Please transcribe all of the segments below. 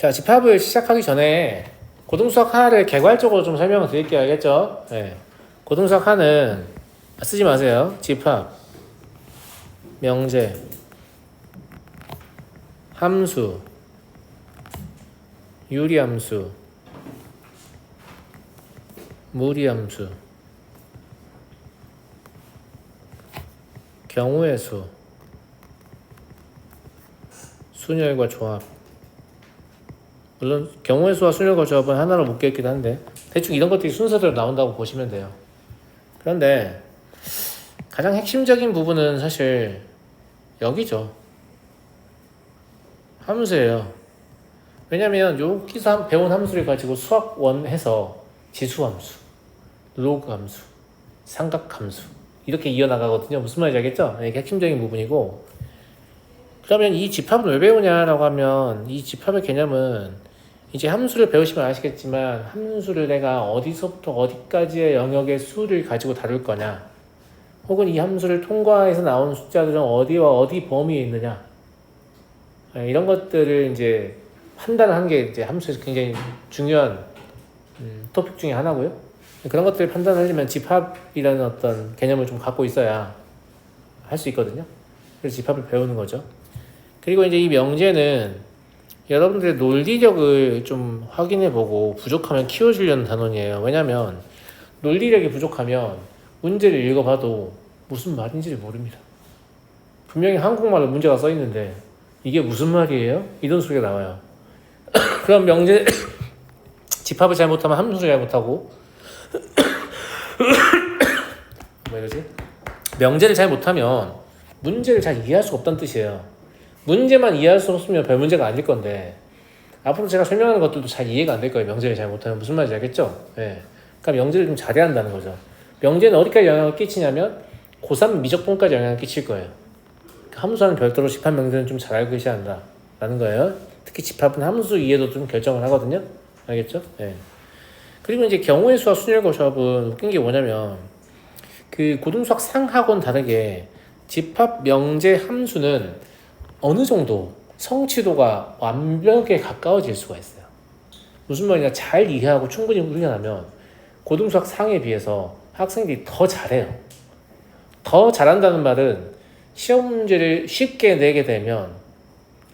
자, 집합을 시작하기 전에 고등수학 하나를 개괄적으로 좀 설명을 드릴게요. 알겠죠? 네. 고등수학 하나는 쓰지 마세요. 집합, 명제, 함수, 유리함수, 무리함수, 경우의 수, 순열과 조합. 물론 경우의 수와 순열과 조합은 하나로 묶여있기도 한데 대충 이런 것들이 순서대로 나온다고 보시면 돼요. 그런데 가장 핵심적인 부분은 사실 여기죠. 함수예요. 왜냐면 여기서 배운 함수를 가지고 수학원 해서 지수함수, 로그함수, 삼각함수 이렇게 이어나가거든요. 무슨 말인지 알겠죠? 이게 핵심적인 부분이고, 그러면 이 집합은 왜 배우냐라고 하면 이 집합의 개념은 이제 함수를 배우시면 아시겠지만 함수를 내가 어디서부터 어디까지의 영역의 수를 가지고 다룰 거냐, 혹은 이 함수를 통과해서 나온 숫자들은 어디와 어디 범위에 있느냐, 이런 것들을 이제 판단하는 게 이제 함수에서 굉장히 중요한 토픽 중에 하나고요. 그런 것들을 판단하려면 집합이라는 어떤 개념을 좀 갖고 있어야 할 수 있거든요. 그래서 집합을 배우는 거죠. 그리고 이제 이 명제는 여러분들의 논리력을 좀 확인해보고 부족하면 키워주려는 단원이에요. 왜냐면 논리력이 부족하면 문제를 읽어봐도 무슨 말인지를 모릅니다. 분명히 한국말로 문제가 써있는데 이게 무슨 말이에요? 이런 소리가 나와요. 그럼 명제 집합을 잘못하면 함수를 잘못하고 뭐 이러지? 명제를 잘 못하면 문제를 잘 이해할 수 없다는 뜻이에요. 문제만 이해할 수 없으면 별 문제가 아닐 건데 앞으로 제가 설명하는 것들도 잘 이해가 안 될 거예요. 명제를 잘 못하면. 무슨 말인지 알겠죠? 네. 그러니까 명제를 좀 잘해야 한다는 거죠. 명제는 어디까지 영향을 끼치냐면 고3 미적분까지 영향을 끼칠 거예요. 함수와는 별도로 집합 명제는 좀 잘 알고 계셔야 한다라는 거예요. 특히 집합은 함수 이해도 좀 결정을 하거든요. 알겠죠? 네. 그리고 이제 경우의 수와 순열과 조합은 웃긴 게 뭐냐면 그 고등수학 상하고는 다르게 집합 명제 함수는 어느 정도 성취도가 완벽에 가까워질 수가 있어요. 무슨 말이냐, 잘 이해하고 충분히 훈련하면 고등수학 상에 비해서 학생들이 더 잘해요. 더 잘한다는 말은 시험 문제를 쉽게 내게 되면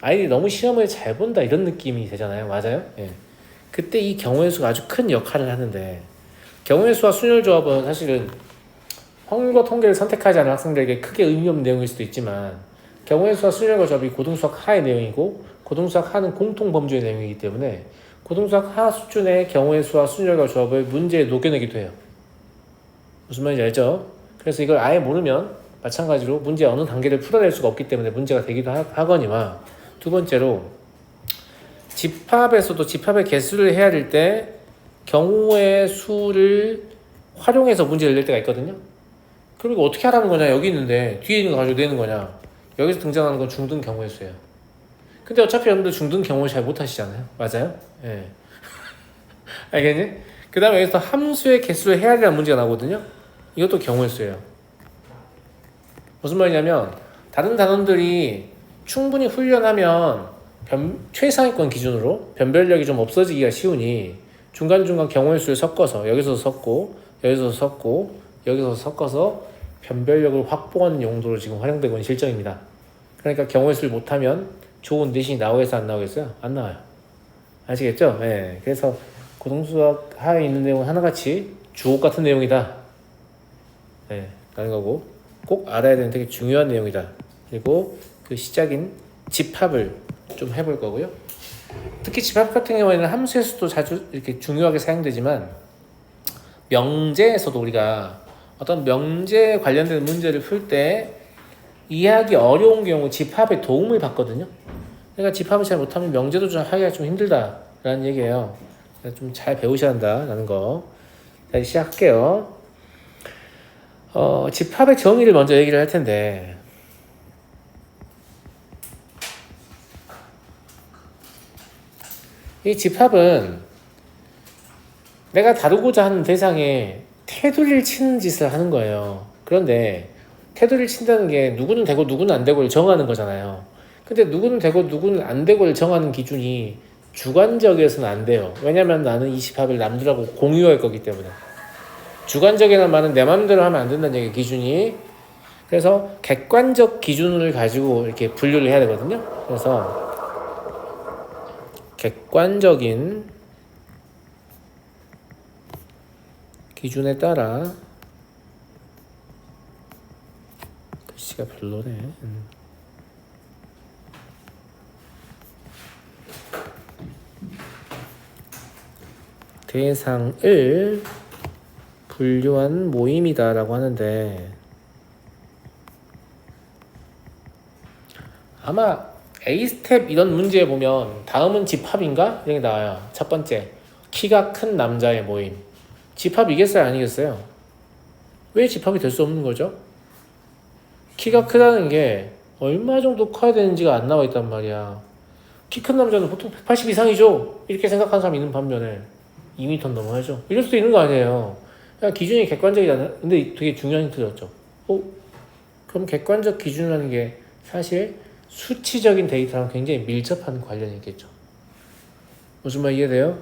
아이들이 너무 시험을 잘 본다 이런 느낌이 되잖아요. 맞아요? 예. 그때 이 경우의 수가 아주 큰 역할을 하는데, 경우의 수와 순열 조합은 사실은 확률과 통계를 선택하지 않은 학생들에게 크게 의미 없는 내용일 수도 있지만 경우의 수와 순열과 조합이 고등수학 하의 내용이고 고등수학 하는 공통 범주의 내용이기 때문에 고등수학 하 수준의 경우의 수와 순열과 조합을 문제에 녹여내기도 해요. 무슨 말인지 알죠? 그래서 이걸 아예 모르면 마찬가지로 문제 어느 단계를 풀어낼 수가 없기 때문에 문제가 되기도 하거니와, 두 번째로 집합에서도 집합의 개수를 헤아릴 때 경우의 수를 활용해서 문제를 낼 때가 있거든요. 그리고 어떻게 하라는 거냐, 여기 있는데 뒤에 있는 거 가지고 내는 거냐. 여기서 등장하는 건 중등 경우의 수예요. 근데 어차피 여러분들 중등 경우를 잘 못하시잖아요. 맞아요? 예. 알겠니? 그 다음에 여기서 함수의 개수를 헤아리라는 문제가 나오거든요. 이것도 경우의 수예요. 무슨 말이냐면 다른 단원들이 충분히 훈련하면 최상위권 기준으로 변별력이 좀 없어지기가 쉬우니 중간중간 경우의 수를 섞어서 여기서 섞고 여기서 섞고 여기서 섞어서 변별력을 확보하는 용도로 지금 활용되고 있는 실정입니다. 그러니까 경우의 수를 못하면 좋은 내신이 나오겠어요? 안 나오겠어요? 안 나와요. 아시겠죠? 네. 그래서 고등수학 하에 있는 내용은 하나같이 주옥 같은 내용이다. 네. 라는 거고, 꼭 알아야 되는 되게 중요한 내용이다. 그리고 그 시작인 집합을 좀 해볼 거고요. 특히 집합 같은 경우에는 함수에서도 자주 이렇게 중요하게 사용되지만 명제에서도 우리가 어떤 명제에 관련된 문제를 풀 때 이해하기 어려운 경우 집합의 도움을 받거든요. 그러니까 집합을 잘 못하면 명제도 좀 하기가 좀 힘들다라는 얘기예요. 좀 잘 배우셔야 한다라는 거. 자, 시작할게요. 집합의 정의를 먼저 얘기를 할 텐데, 이 집합은 내가 다루고자 하는 대상에 테두리를 치는 짓을 하는 거예요. 그런데 테두리를 친다는 게 누구는 되고 누구는 안 되고를 정하는 거잖아요. 근데 누구는 되고 누구는 안 되고를 정하는 기준이 주관적에서는 안 돼요. 왜냐면 나는 이 집합을 남들하고 공유할 거기 때문에. 주관적이라는 말은 내 마음대로 하면 안 된다는 얘기 기준이. 그래서 객관적 기준을 가지고 이렇게 분류를 해야 되거든요. 그래서 객관적인 기준에 따라 글씨가 별로네. 대상을 분류한 모임이다라고 하는데 아마 A 스텝 이런 문제에 보면 다음은 집합인가? 이렇게 나와요. 첫 번째, 키가 큰 남자의 모임. 집합이겠어요? 아니겠어요? 왜 집합이 될 수 없는 거죠? 키가 크다는 게 얼마 정도 커야 되는지가 안 나와 있단 말이야. 키 큰 남자는 보통 180 이상이죠? 이렇게 생각하는 사람이 있는 반면에 2m 넘어야죠. 이럴 수도 있는 거 아니에요. 그냥 기준이 객관적이잖아요. 근데 되게 중요한 힌트였죠. 그럼 객관적 기준이라는 게 사실 수치적인 데이터랑 굉장히 밀접한 관련이 있겠죠. 무슨 말 이해돼요?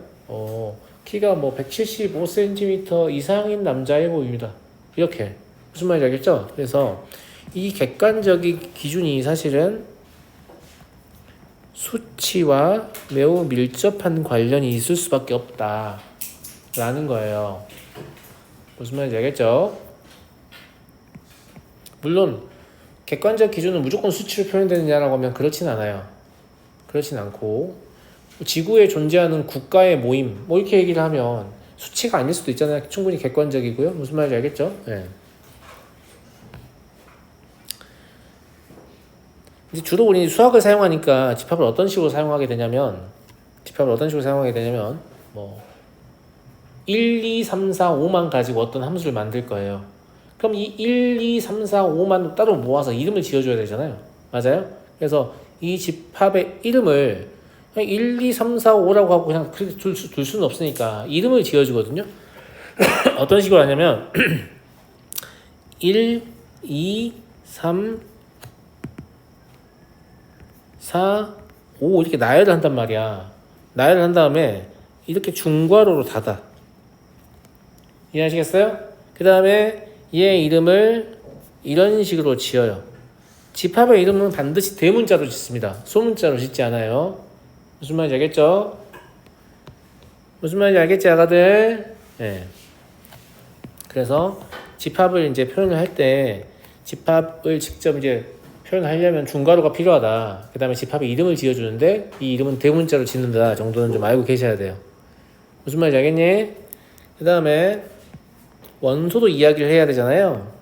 키가 뭐 175cm 이상인 남자의 모임이다. 이렇게. 무슨 말인지 알겠죠? 그래서 이 객관적인 기준이 사실은 수치와 매우 밀접한 관련이 있을 수밖에 없다. 라는 거예요. 무슨 말인지 알겠죠? 물론 객관적 기준은 무조건 수치로 표현되느냐라고 하면 그렇진 않아요. 그렇진 않고 지구에 존재하는 국가의 모임 뭐 이렇게 얘기를 하면 수치가 아닐 수도 있잖아요. 충분히 객관적이고요. 무슨 말인지 알겠죠? 네. 이제 주로 우리 수학을 사용하니까 집합을 어떤 식으로 사용하게 되냐면 뭐 1, 2, 3, 4, 5만 가지고 어떤 함수를 만들 거예요. 그럼 이 1, 2, 3, 4, 5만 따로 모아서 이름을 지어줘야 되잖아요. 맞아요? 그래서 이 집합의 이름을 1, 2, 3, 4, 5라고 하고 그냥 그렇게 둘 수는 없으니까 이름을 지어주거든요. 어떤 식으로 하냐면 1, 2, 3, 4, 5 이렇게 나열을 한단 말이야. 나열을 한 다음에 이렇게 중괄호로 닫아. 이해하시겠어요? 그 다음에 얘 이름을 이런 식으로 지어요. 집합의 이름은 반드시 대문자로 짓습니다. 소문자로 짓지 않아요. 무슨 말인지 알겠죠? 무슨 말인지 알겠지, 아가들? 네. 그래서 집합을 이제 표현을 할 때 집합을 직접 이제 표현하려면 중괄호가 필요하다. 그 다음에 집합의 이름을 지어주는데 이 이름은 대문자로 짓는다 정도는 좀 알고 계셔야 돼요. 무슨 말인지 알겠니? 그 다음에 원소도 이야기를 해야 되잖아요.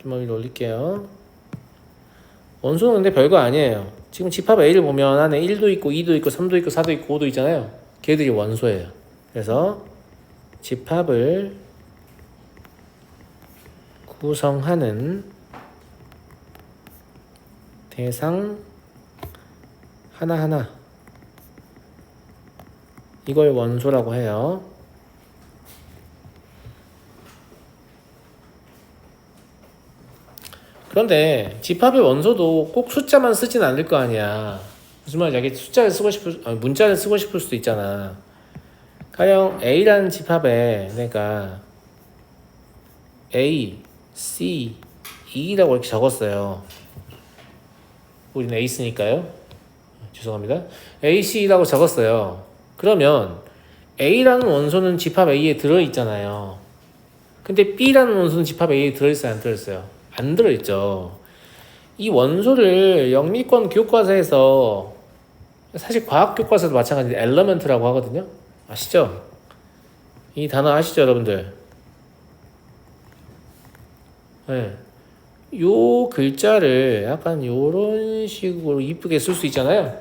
좀 위로 올릴게요. 원소는 근데 별거 아니에요. 지금 집합 A를 보면 안에 1도 있고 2도 있고 3도 있고 4도 있고 5도 있잖아요. 걔들이 원소예요. 그래서 집합을 구성하는 대상 하나하나 이걸 원소라고 해요. 그런데 집합의 원소도 꼭 숫자만 쓰진 않을 거 아니야. 무슨 말인지 알겠지? 숫자를 쓰고 문자를 쓰고 싶을 수도 있잖아. 가령 A라는 집합에 그러니까 A, C, E라고 이렇게 적었어요. 우리는 A 쓰니까요. 죄송합니다. A, C라고 적었어요. 그러면 A라는 원소는 집합 A에 들어있잖아요. 근데 B라는 원소는 집합 A에 들어있어요? 안 들어있어요? 안 들어있죠. 이 원소를 영미권 교과서에서 사실 과학 교과서도 마찬가지로 엘러먼트라고 하거든요. 아시죠? 이 단어 아시죠, 여러분들? 네. 요 글자를 약간 요런 식으로 이쁘게 쓸 수 있잖아요.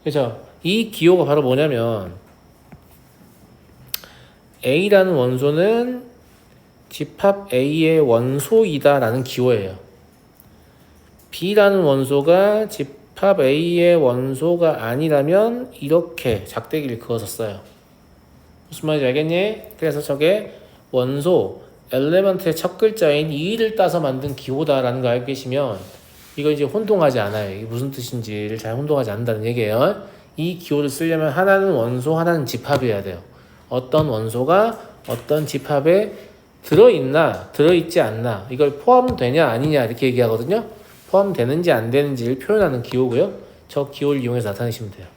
그렇죠? 이 기호가 바로 뭐냐면 A라는 원소는 집합 A의 원소이다 라는 기호예요. B라는 원소가 집합 A의 원소가 아니라면 이렇게 작대기를 그어서 써요. 무슨 말인지 알겠니? 그래서 저게 원소 엘레먼트의 첫 글자인 E를 따서 만든 기호다라는 거 알고 계시면 이거 이제 혼동하지 않아요. 이게 무슨 뜻인지를 잘 혼동하지 않는다는 얘기예요. 이 기호를 쓰려면 하나는 원소, 하나는 집합이어야 돼요. 어떤 원소가 어떤 집합에 들어있나, 들어있지 않나, 이걸 포함되냐 아니냐 이렇게 얘기하거든요. 포함되는지 안 되는지를 표현하는 기호고요. 저 기호를 이용해서 나타내시면 돼요.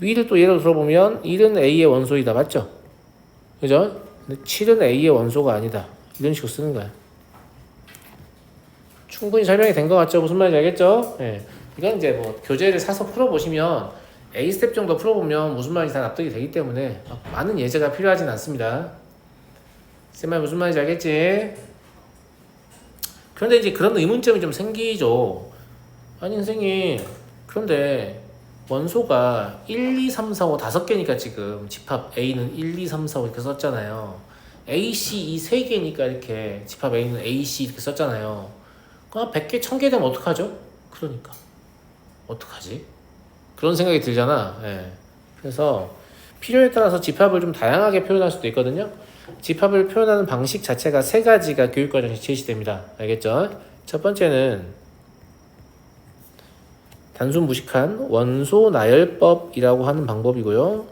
위를 또 예로 들어보면 1은 A의 원소이다. 맞죠? 그죠? 근데 7은 A의 원소가 아니다. 이런 식으로 쓰는 거야. 충분히 설명이 된 것 같죠? 무슨 말인지 알겠죠? 예. 이건 이제 뭐 교재를 사서 풀어보시면 A 스텝 정도 풀어보면 무슨 말인지 다 납득이 되기 때문에 많은 예제가 필요하진 않습니다. 쌤말 무슨 말인지 알겠지? 그런데 이제 그런 의문점이 좀 생기죠. 아니 선생님, 그런데 원소가 1, 2, 3, 4, 5 5개니까 지금 집합 A는 1, 2, 3, 4, 5 이렇게 썼잖아요. A, C 이 3개니까 이렇게 집합 A는 A, C 이렇게 썼잖아요. 그럼 100개, 1000개 되면 어떡하죠? 그러니까 어떡하지? 그런 생각이 들잖아. 예. 그래서 필요에 따라서 집합을 좀 다양하게 표현할 수도 있거든요. 집합을 표현하는 방식 자체가 3가지가 교육과정에서 제시됩니다. 알겠죠? 첫 번째는 단순 무식한 원소 나열법이라고 하는 방법이고요.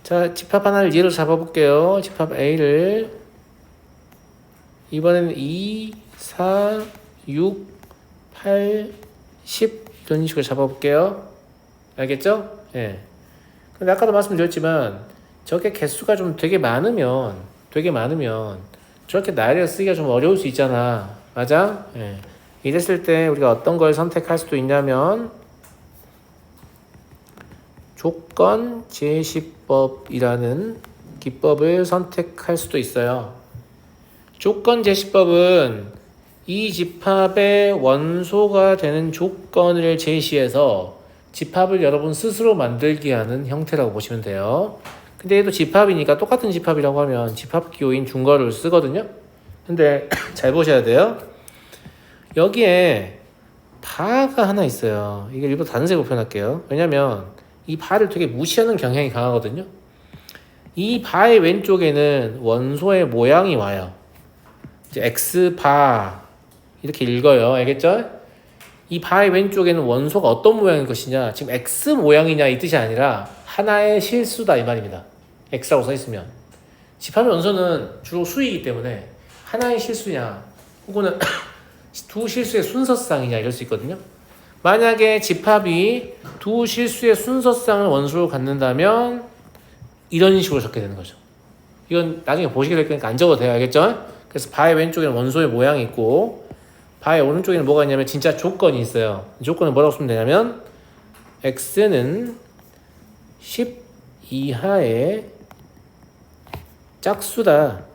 자, 집합 하나를 예로 잡아볼게요. 집합 A를 이번에는 2, 4, 6, 8, 10 이런 식으로 잡아볼게요. 알겠죠? 예. 근데 아까도 말씀드렸지만 저게 개수가 좀 되게 많으면 저렇게 나열해서 쓰기가 좀 어려울 수 있잖아. 맞아? 예. 이랬을 때 우리가 어떤 걸 선택할 수도 있냐면 조건 제시법이라는 기법을 선택할 수도 있어요. 조건 제시법은 이 집합의 원소가 되는 조건을 제시해서 집합을 여러분 스스로 만들게 하는 형태라고 보시면 돼요. 근데 얘도 집합이니까 똑같은 집합이라고 하면 집합 기호인 중거를 쓰거든요. 근데 잘 보셔야 돼요. 여기에 바가 하나 있어요. 이게 일부러 다른 색으로 표현할게요. 왜냐면 이 바를 되게 무시하는 경향이 강하거든요. 이 바의 왼쪽에는 원소의 모양이 와요. 이제 X바 이렇게 읽어요. 알겠죠? 이 바의 왼쪽에는 원소가 어떤 모양일 것이냐, 지금 X 모양이냐 이 뜻이 아니라 하나의 실수다 이 말입니다. X라고 써있으면 집합의 원소는 주로 수이기 때문에 하나의 실수냐 혹은 두 실수의 순서쌍이냐 이럴 수 있거든요. 만약에 집합이 두 실수의 순서쌍을 원소로 갖는다면 이런 식으로 적게 되는 거죠. 이건 나중에 보시게 될 거니까 안 적어도 돼요. 알겠죠? 그래서 바의 왼쪽에는 원소의 모양이 있고 바의 오른쪽에는 뭐가 있냐면 진짜 조건이 있어요. 조건은 뭐라고 쓰면 되냐면 x는 10 이하의 짝수다.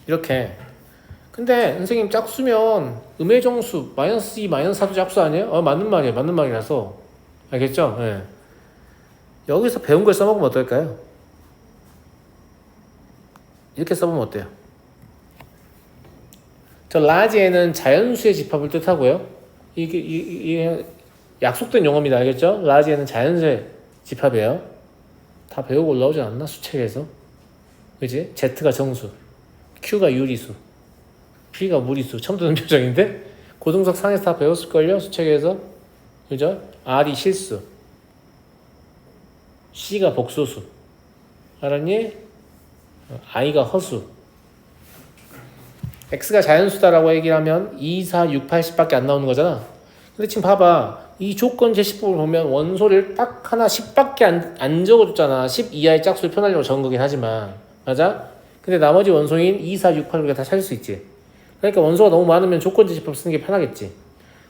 이렇게. 근데 선생님 짝수면 음해정수 마이너스 2, 마이너스 4도 짝수 아니에요? 맞는 말이에요. 맞는 말이라서. 알겠죠? 네. 여기서 배운 걸 써먹으면 어떨까요? 이렇게 써보면 어때요? 저 라지에는 자연수의 집합을 뜻하고요. 이게 약속된 용어입니다. 알겠죠? 라지에는 자연수의 집합이에요. 다 배우고 올라오지 않았나? 수책에서. 그지? Z가 정수, Q가 유리수, P가 무리수. 처음 듣는 표정인데? 고등석 상에서 다 배웠을걸요? 수책에서. 그죠? R이 실수, C가 복소수. 알았니? I가 허수. X가 자연수다라고 얘기를 하면 2, 4, 6, 8, 10밖에 안 나오는 거잖아. 근데 지금 봐봐. 이 조건 제시법을 보면 원소를 딱 하나 10밖에 안 적어줬잖아. 10 이하의 짝수를 표현하려고 적은 거긴 하지만. 맞아? 근데 나머지 원소인 2, 4, 6, 8 우리가 다 찾을 수 있지. 그러니까 원소가 너무 많으면 조건 제시법 쓰는 게 편하겠지.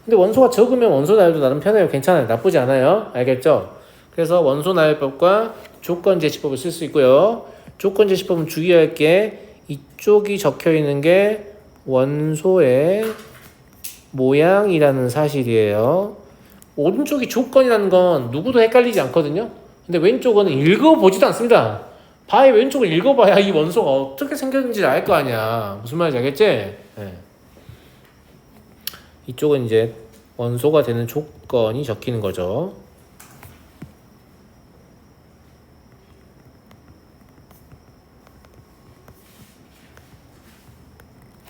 근데 원소가 적으면 원소 나열도 나름 편해요. 괜찮아요. 나쁘지 않아요. 알겠죠? 그래서 원소 나열법과 조건 제시법을 쓸 수 있고요. 조건 제시법은 주의할 게 이쪽이 적혀 있는 게 원소의 모양이라는 사실이에요. 오른쪽이 조건이라는 건 누구도 헷갈리지 않거든요. 근데 왼쪽은 읽어보지도 않습니다. 바의 왼쪽을 읽어봐야 이 원소가 어떻게 생겼는지를 알 거 아니야. 무슨 말인지 알겠지? 네. 이쪽은 이제 원소가 되는 조건이 적히는 거죠.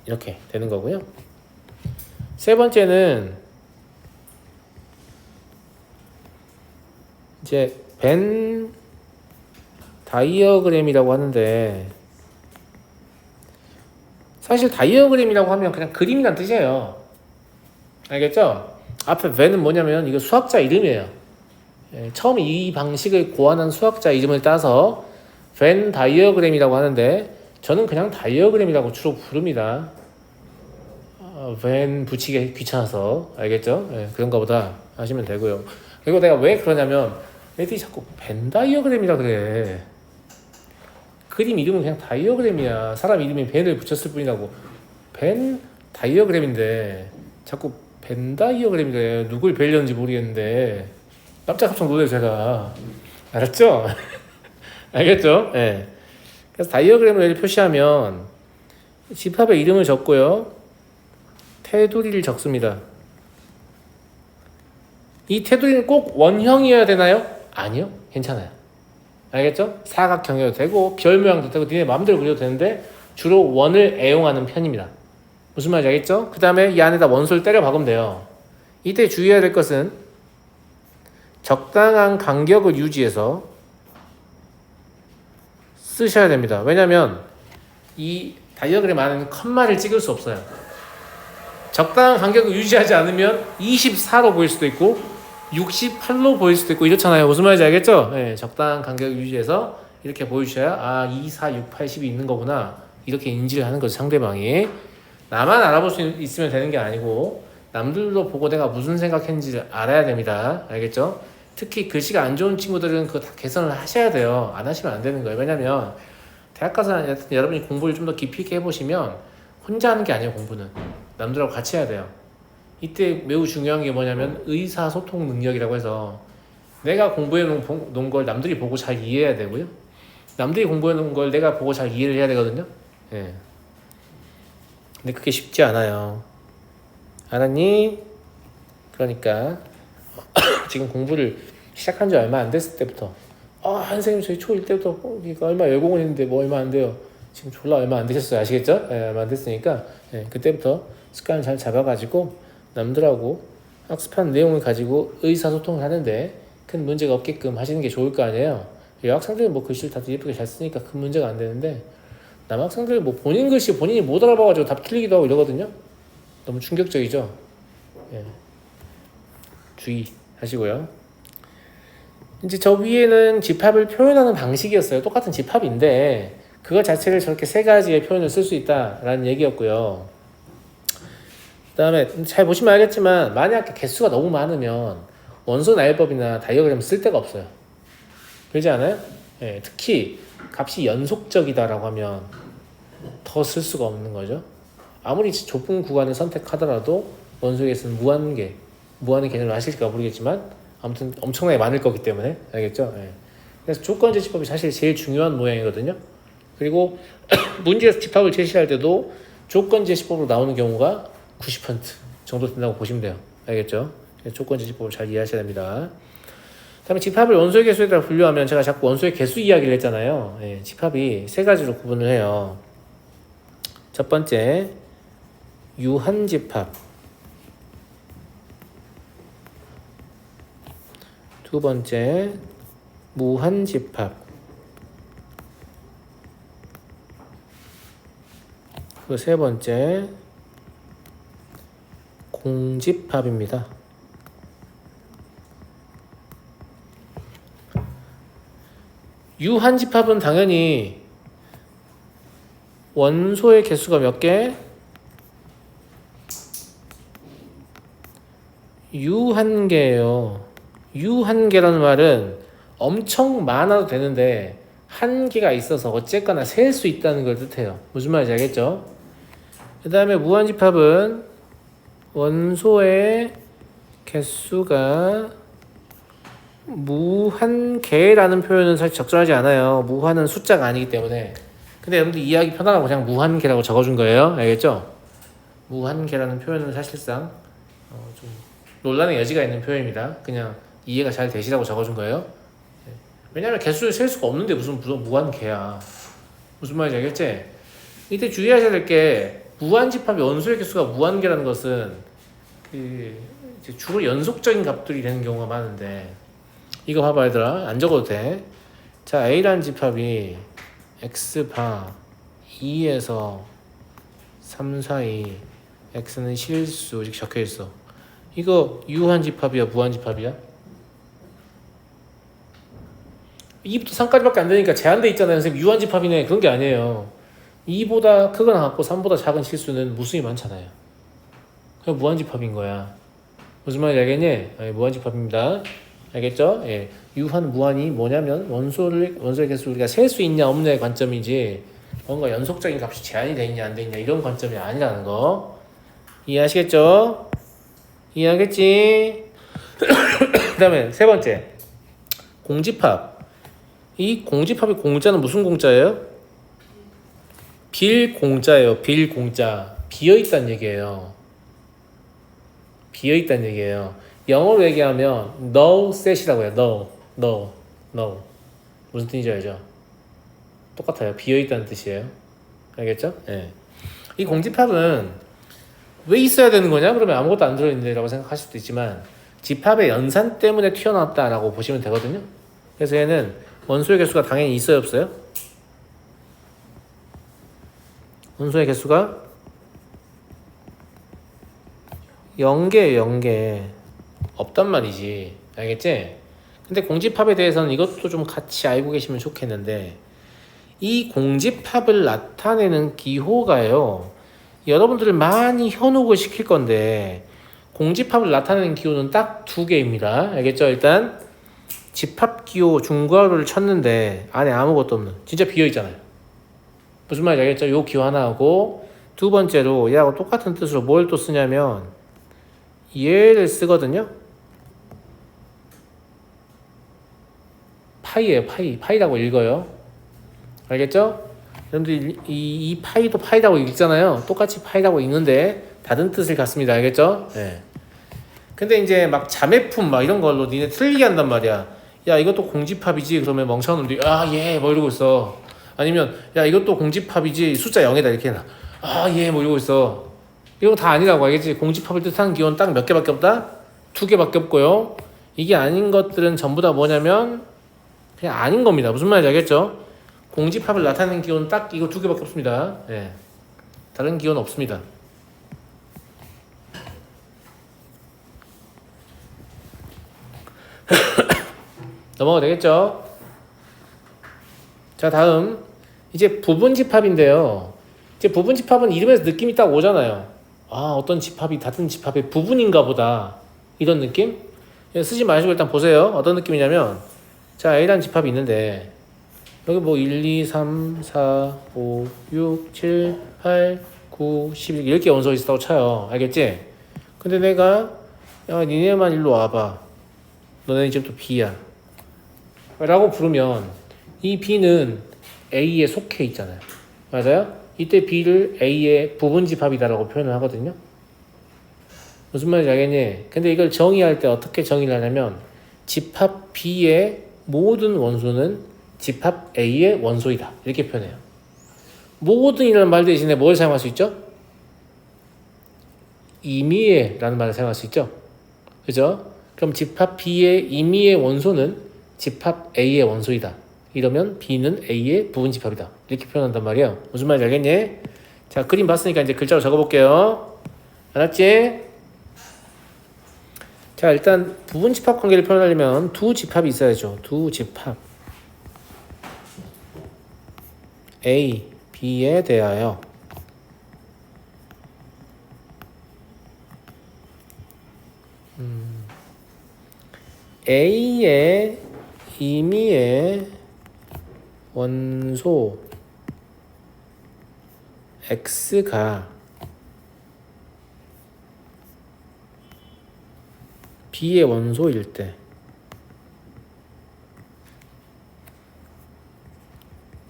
이렇게 되는 거고요. 세 번째는 이제 벤 다이어그램이라고 하는데, 사실 다이어그램이라고 하면 그냥 그림이란 뜻이에요. 알겠죠? 앞에 벤은 뭐냐면 이거 수학자 이름이에요. 처음 이 방식을 고안한 수학자 이름을 따서 벤 다이어그램이라고 하는데, 저는 그냥 다이어그램이라고 주로 부릅니다. 벤 붙이기 귀찮아서. 알겠죠? 그런가 보다 하시면 되고요. 그리고 내가 왜 그러냐면 애들이 자꾸 벤 다이어그램이라 그래. 그림 이름은 그냥 다이어그램이야. 사람 이름에 벤을 붙였을 뿐이라고. 벤 다이어그램인데 자꾸 벤 다이어그램이래. 누굴 뵈려는지 모르겠는데 깜짝 놀래요 제가. 알았죠? 알겠죠? 예. 그래서 다이어그램을 표시하면 집합의 이름을 적고요, 테두리를 적습니다. 이 테두리는 꼭 원형이어야 되나요? 아니요, 괜찮아요. 알겠죠? 사각형이어도 되고 별 모양도 되고 니네 마음대로 그려도 되는데 주로 원을 애용하는 편입니다. 무슨 말인지 알겠죠? 그 다음에 이 안에다 원소를 때려 박으면 돼요. 이때 주의해야 될 것은 적당한 간격을 유지해서 쓰셔야 됩니다. 왜냐면 이 다이어그램 안에는 컴마를 찍을 수 없어요. 적당한 간격을 유지하지 않으면 24로 보일 수도 있고 68로 보일 수도 있고 이렇잖아요. 무슨 말인지 알겠죠? 네, 적당한 간격을 유지해서 이렇게 보여주셔야 2, 4, 6, 8, 10이 있는 거구나, 이렇게 인지를 하는 거죠. 상대방이. 나만 알아볼 수 있으면 되는 게 아니고 남들도 보고 내가 무슨 생각했는지를 알아야 됩니다. 알겠죠? 특히 글씨가 안 좋은 친구들은 그거 다 개선을 하셔야 돼요. 안 하시면 안 되는 거예요. 왜냐면 대학 가서 여러분이 공부를 좀 더 깊이 있게 해보시면 혼자 하는 게 아니에요. 공부는 남들하고 같이 해야 돼요. 이때 매우 중요한 게 뭐냐면 의사소통 능력이라고 해서 내가 공부해 놓은 걸 남들이 보고 잘 이해해야 되고요, 남들이 공부해 놓은 걸 내가 보고 잘 이해를 해야 되거든요. 예. 근데 그게 쉽지 않아요. 알았니? 그러니까 지금 공부를 시작한 지 얼마 안 됐을 때부터 선생님 저희 초1 때부터 이거 얼마 외국어 했는데 뭐 얼마 안 돼요. 지금 졸라 얼마 안 되셨어요. 아시겠죠? 얼마 안 됐으니까 그때부터 습관을 잘 잡아가지고 남들하고 학습한 내용을 가지고 의사소통을 하는데 큰 문제가 없게끔 하시는 게 좋을 거 아니에요. 여학생들은 뭐 글씨를 다들 예쁘게 잘 쓰니까 큰 문제가 안 되는데, 남학생들은 뭐 본인 글씨 본인이 못 알아봐가지고 답 틀리기도 하고 이러거든요. 너무 충격적이죠. 주의하시고요. 이제 저 위에는 집합을 표현하는 방식이었어요. 똑같은 집합인데 그거 자체를 저렇게 세 가지의 표현을 쓸 수 있다라는 얘기였고요. 그 다음에 잘 보시면 알겠지만 만약 개수가 너무 많으면 원소 나열법이나 다이어그램 쓸 데가 없어요. 그렇지 않아요? 특히 값이 연속적이다라고 하면 더 쓸 수가 없는 거죠. 아무리 좁은 구간을 선택하더라도 원소의 개수는 무한의 개념을 아실까 모르겠지만 아무튼 엄청나게 많을 거기 때문에. 알겠죠? 그래서 조건제시법이 사실 제일 중요한 모양이거든요. 그리고 문제에서 집합을 제시할 때도 조건제시법으로 나오는 경우가 90% 정도 된다고 보시면 돼요. 알겠죠? 조건제시법을 잘 이해하셔야 됩니다. 다음에 집합을 원소의 개수에 따라 분류하면, 제가 자꾸 원소의 개수 이야기를 했잖아요. 집합이 세 가지로 구분을 해요. 첫 번째, 유한집합. 두 번째, 무한집합. 그 세 번째, 공집합입니다. 유한집합은 당연히 원소의 개수가 몇 개? 유한개예요. 유한개라는 말은 엄청 많아도 되는데 한계가 있어서 어쨌거나 셀 수 있다는 걸 뜻해요. 무슨 말인지 알겠죠? 그 다음에 무한집합은 원소의 개수가 무한개라는 표현은 사실 적절하지 않아요. 무한은 숫자가 아니기 때문에. 근데 여러분들 이해하기 편하라고 그냥 무한개라고 적어준 거예요. 알겠죠? 무한개라는 표현은 사실상 좀 논란의 여지가 있는 표현입니다. 그냥 이해가 잘 되시라고 적어준 거예요. 왜냐면 개수를 셀 수가 없는데 무슨 무한개야. 무슨 말인지 알겠지? 이때 주의하셔야 될 게 무한집합의 원소의 개수가 무한계라는 것은 이제 주로 연속적인 값들이 되는 경우가 많은데, 이거 봐봐 얘들아, 안 적어도 돼. 자, A라는 집합이 x바 2에서 3 사이, x는 실수 이렇게 적혀 있어. 이거 유한 집합이야, 무한 집합이야? 2부터 3까지밖에 안 되니까 제한돼 있잖아요. 선생님 유한 집합이네. 그런 게 아니에요. 2보다 크거나 같고 3보다 작은 실수는 무수히 많잖아요. 그냥 무한 집합인 거야. 무슨 말인지 알겠니? 무한 집합입니다. 알겠죠? 예. 유한 무한이 뭐냐면 원소의 개수 우리가 셀 수 있냐 없냐의 관점이지, 뭔가 연속적인 값이 제한이 돼 있냐 안 돼 있냐 이런 관점이 아니라는 거 이해하시겠죠? 이해하겠지? 그 다음에 세 번째, 공집합. 이 공집합의 공자는 무슨 공자예요? 빌공자예요. 빌공자. 비어있다는 얘기예요. 비어있다는 얘기예요. 영어로 얘기하면 no set이라고 해요. no. 무슨 뜻인지 알죠? 똑같아요. 비어있다는 뜻이에요. 알겠죠? 네. 이 공집합은 왜 있어야 되는 거냐? 그러면 아무것도 안 들어있는데 라고 생각하실 수도 있지만, 집합의 연산 때문에 튀어나왔다라고 보시면 되거든요. 그래서 얘는 원소의 개수가 당연히 있어요, 없어요? 원소의 개수가 0개예요, 0개. 없단 말이지. 알겠지? 근데 공집합에 대해서는 이것도 좀 같이 알고 계시면 좋겠는데, 이 공집합을 나타내는 기호가요, 여러분들을 많이 현혹을 시킬 건데, 공집합을 나타내는 기호는 딱 2개입니다. 알겠죠? 일단 집합 기호 중괄호를 쳤는데 안에 아무것도 없는, 진짜 비어있잖아요. 무슨 말인지 알겠죠? 요 기호 하나 하고, 두 번째로 얘하고 똑같은 뜻으로 뭘 또 쓰냐면 얘를 쓰거든요. 파이예요. 파이라고 읽어요. 알겠죠? 여러분들 이 파이도 파이라고 읽잖아요. 똑같이 파이라고 읽는데 다른 뜻을 갖습니다. 알겠죠? 네. 근데 이제 막 자매품 막 이런 걸로 니네 틀리게 한단 말이야. 야, 이것도 공집합이지. 그러면 멍청한 놈들이 예 뭐 이러고 있어. 아니면 야, 이것도 공집합이지. 숫자 0에다 이렇게 해놔. 예 뭐 이러고 있어. 이거 다 아니라고. 알겠지? 공집합을 뜻하는 기호는 딱 몇 개밖에 없다? 2개밖에 없고요. 이게 아닌 것들은 전부 다 뭐냐면 그냥 아닌 겁니다. 무슨 말인지 알겠죠? 공집합을 나타내는 기호는 딱 이거 2개밖에 없습니다. 예. 다른 기호는 없습니다. 넘어가도 되겠죠? 자, 다음 이제 부분집합인데요. 이제 부분집합은 이름에서 느낌이 딱 오잖아요. 어떤 집합이 다른 집합의 부분인가 보다, 이런 느낌? 쓰지 마시고 일단 보세요. 어떤 느낌이냐면, 자, A라는 집합이 있는데 여기 뭐 1, 2, 3, 4, 5, 6, 7, 8, 9, 10 이렇게 원소가 있다고 쳐요. 알겠지? 근데 내가 니네만 일로 와봐. 너네 이제부터 B야 라고 부르면 이 B는 A에 속해 있잖아요. 맞아요? 이때 B를 A의 부분집합이다라고 표현을 하거든요. 무슨 말인지 알겠니? 근데 이걸 정의할 때 어떻게 정의를 하냐면, 집합 B의 모든 원소는 집합 A의 원소이다, 이렇게 표현해요. 모든이라는 말 대신에 뭘 사용할 수 있죠? 임의라는 말을 사용할 수 있죠. 그죠? 그럼 집합 B의 임의의 원소는 집합 A의 원소이다. 이러면 B는 A의 부분집합이다, 이렇게 표현한단 말이에요. 무슨 말인지 알겠니? 자, 그림 봤으니까 이제 글자로 적어볼게요. 알았지? 자, 일단 부분집합 관계를 표현하려면 두 집합이 있어야죠. 두 집합 A, B에 대하여 A의 임의의 원소 X가 B의 원소일 때